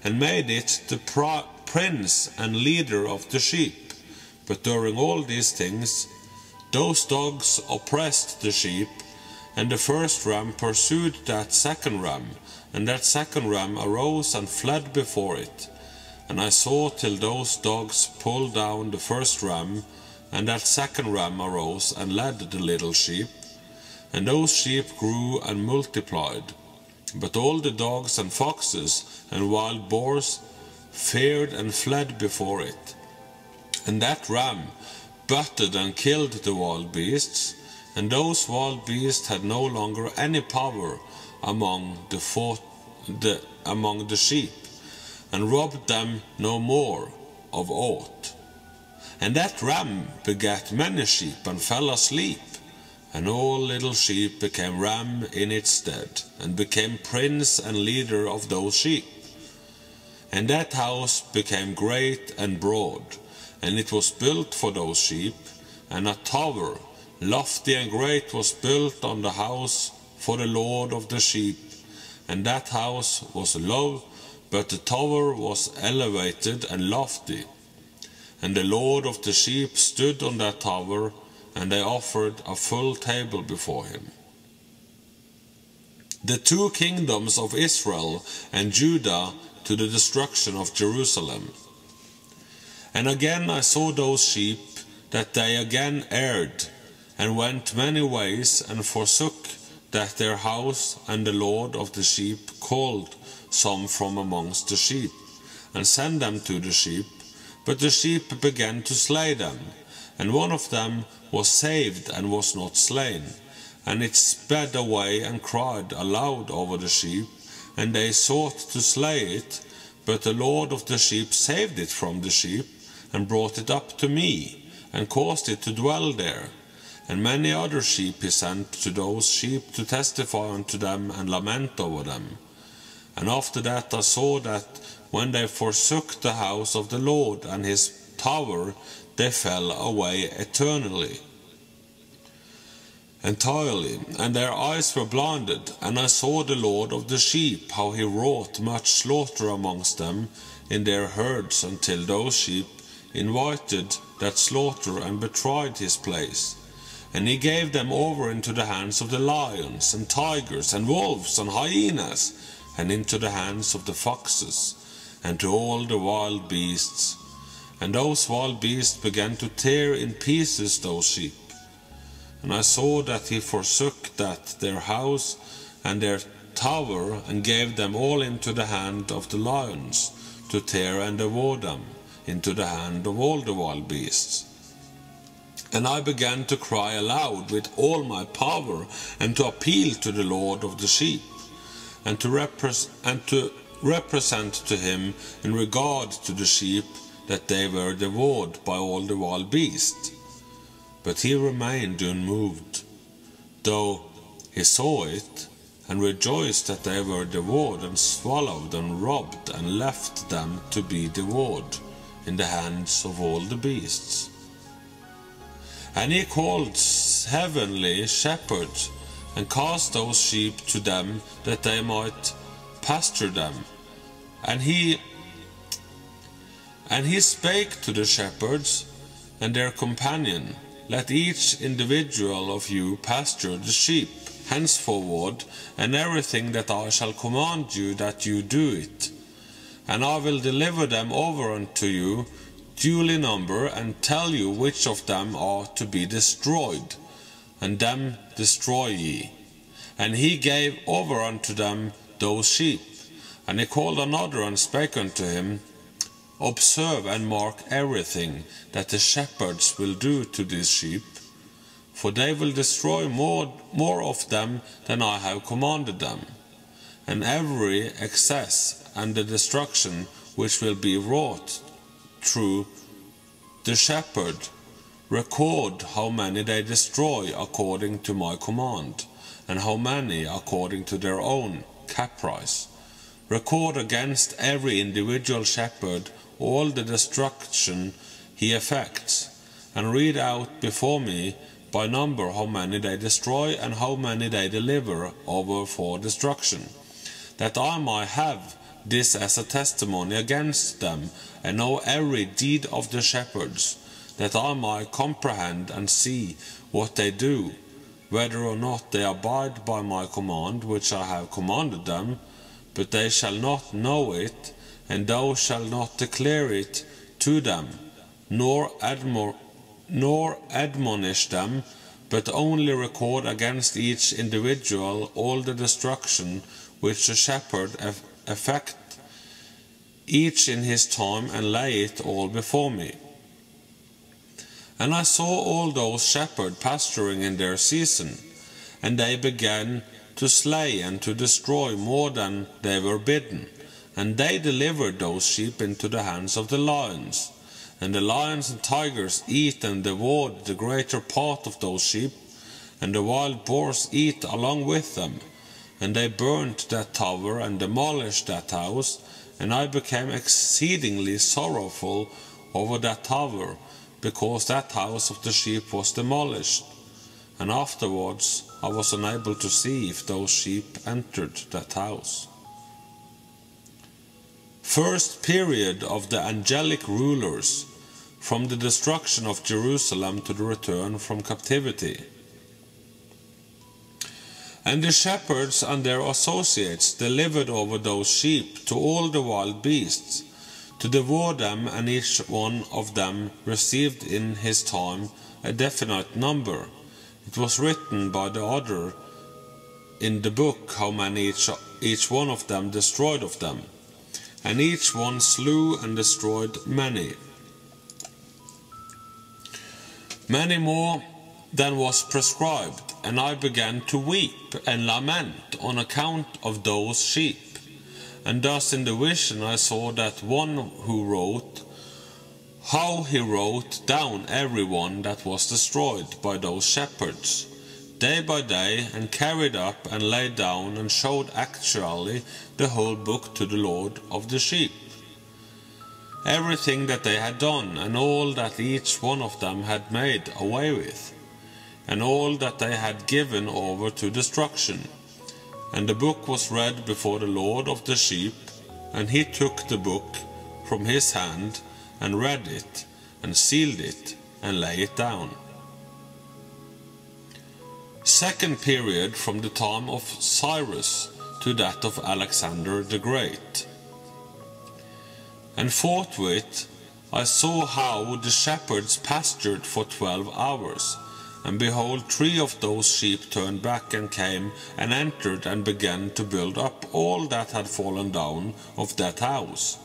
and made it the prince and leader of the sheep. But during all these things, those dogs oppressed the sheep, and the first ram pursued that second ram, and that second ram arose and fled before it. And I saw till those dogs pulled down the first ram, and that second ram arose and led the little sheep, and those sheep grew and multiplied. But all the dogs and foxes and wild boars feared and fled before it. And that ram butted and killed the wild beasts, and those wild beasts had no longer any power among the sheep, and robbed them no more of aught. And that ram begat many sheep, and fell asleep, and all little sheep became ram in its stead, and became prince and leader of those sheep. And that house became great and broad, and it was built for those sheep, and a tower, lofty and great, was built on the house for the Lord of the sheep. And that house was low, but the tower was elevated and lofty. And the Lord of the sheep stood on that tower, and they offered a full table before him. The two kingdoms of Israel and Judah to the destruction of Jerusalem. And again I saw those sheep, that they again erred, and went many ways, and forsook that their house, and the Lord of the sheep called some from amongst the sheep, and sent them to the sheep. But the sheep began to slay them, and one of them was saved and was not slain. And it sped away and cried aloud over the sheep, and they sought to slay it. But the Lord of the sheep saved it from the sheep, and brought it up to me, and caused it to dwell there. And many other sheep he sent to those sheep to testify unto them and lament over them. And after that I saw that when they forsook the house of the Lord and his tower, they fell away entirely, and their eyes were blinded. And I saw the Lord of the sheep, how he wrought much slaughter amongst them in their herds, until those sheep invited that slaughter and betrayed his place. And he gave them over into the hands of the lions and tigers and wolves and hyenas, and into the hands of the foxes, and to all the wild beasts. And those wild beasts began to tear in pieces those sheep. And I saw that he forsook that their house and their tower, and gave them all into the hand of the lions, to tear and devour them, into the hand of all the wild beasts. And I began to cry aloud with all my power, and to appeal to the Lord of the sheep, and to represent to him in regard to the sheep, that they were devoured by all the wild beasts. But he remained unmoved, though he saw it, and rejoiced that they were devoured and swallowed and robbed, and left them to be devoured in the hands of all the beasts. And he called heavenly shepherds, and cast those sheep to them, that they might pasture them. And he spake to the shepherds and their companion, Let each individual of you pasture the sheep henceforward, and everything that I shall command you, that you do it. And I will deliver them over unto you, duly number, and tell you which of them are to be destroyed, and them destroy ye. And he gave over unto them those sheep. And he called another, and spake unto him, Observe and mark everything that the shepherds will do to these sheep, for they will destroy more of them than I have commanded them. And every excess and the destruction which will be wrought through the shepherd, record how many they destroy according to my command, and how many according to their own caprice. Record against every individual shepherd all the destruction he effects, and read out before me by number how many they destroy, and how many they deliver over for destruction, that I might have this as a testimony against them, and know every deed of the shepherds, that I might comprehend and see what they do, whether or not they abide by my command which I have commanded them. But they shall not know it, and thou shalt not declare it to them, nor admonish them, but only record against each individual all the destruction which the shepherd effect, each in his time, and lay it all before me. And I saw all those shepherds pasturing in their season, and they began to slay and to destroy more than they were bidden, and they delivered those sheep into the hands of the lions. And the lions and tigers eat and devoured the greater part of those sheep, and the wild boars eat along with them. And they burnt that tower and demolished that house, and I became exceedingly sorrowful over that tower, because that house of the sheep was demolished. And afterwards I was unable to see if those sheep entered that house. First period of the angelic rulers, from the destruction of Jerusalem to the return from captivity. And the shepherds and their associates delivered over those sheep to all the wild beasts, to devour them, and each one of them received in his time a definite number. It was written by the order in the book how many each one of them destroyed of them, and each one slew and destroyed many more than was prescribed. And I began to weep and lament on account of those sheep. And thus in the vision I saw that one who wrote, how he wrote down every one that was destroyed by those shepherds, day by day, and carried up and laid down and showed actually the whole book to the Lord of the sheep, everything that they had done, and all that each one of them had made away with, and all that they had given over to destruction. And the book was read before the Lord of the sheep, and he took the book from his hand, and read it, and sealed it, and lay it down. Second period, from the time of Cyrus to that of Alexander the Great. And forthwith I saw how the shepherds pastured for 12 hours, and behold, 3 of those sheep turned back and came and entered and began to build up all that had fallen down of that house.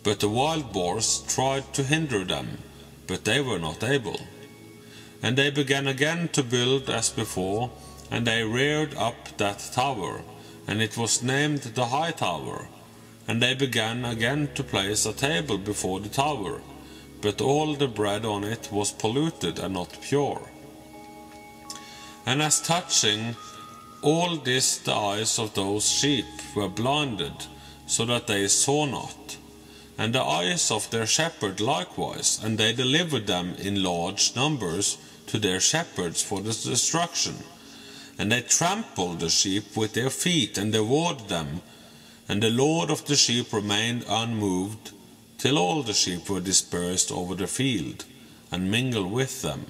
But the wild boars tried to hinder them, but they were not able. And they began again to build as before, and they reared up that tower, and it was named the High Tower. And they began again to place a table before the tower, but all the bread on it was polluted and not pure. And as touching all this the eyes of those sheep were blinded, so that they saw not, and the eyes of their shepherd likewise, and they delivered them in large numbers to their shepherds for the destruction. And they trampled the sheep with their feet, and devoured them, and the Lord of the sheep remained unmoved, till all the sheep were dispersed over the field, and mingled with them,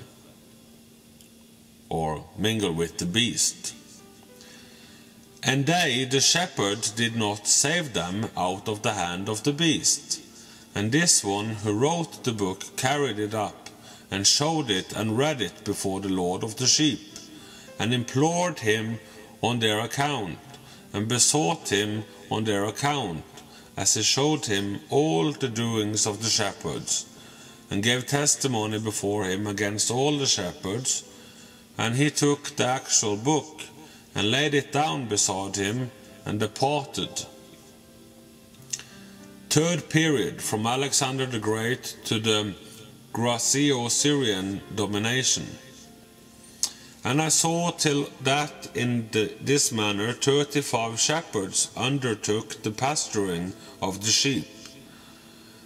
or mingle with the beast. And they, the shepherds, did not save them out of the hand of the beast. And this one who wrote the book carried it up, and showed it and read it before the Lord of the sheep, and implored him on their account, and besought him on their account, as he showed him all the doings of the shepherds, and gave testimony before him against all the shepherds. And he took the actual book, and laid it down beside him, and departed. Third period, from Alexander the Great to the Graeco-Syrian domination. And I saw till that in this manner 35 shepherds undertook the pasturing of the sheep.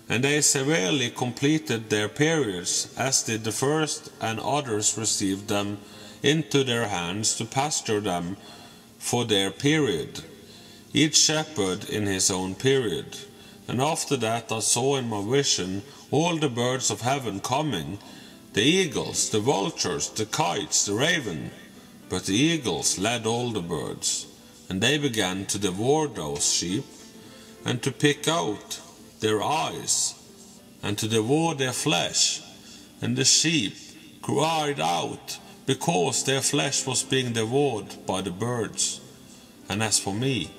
And they severely completed their periods, as did the first, and others received them into their hands to pasture them for their period. each shepherd in his own period. And after that I saw in my vision all the birds of heaven coming, the eagles, the vultures, the kites, the raven. But the eagles led all the birds, and they began to devour those sheep, and to pick out their eyes, and to devour their flesh. And the sheep cried out, because their flesh was being devoured by the birds. And as for me,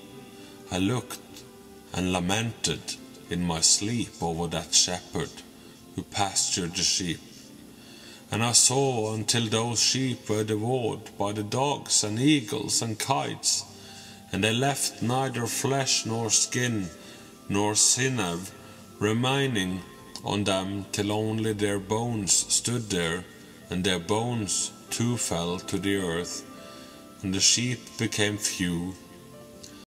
I looked and lamented in my sleep over that shepherd who pastured the sheep. And I saw until those sheep were devoured by the dogs and eagles and kites, and they left neither flesh nor skin nor sinew remaining on them, till only their bones stood there, and their bones too fell to the earth, and the sheep became few,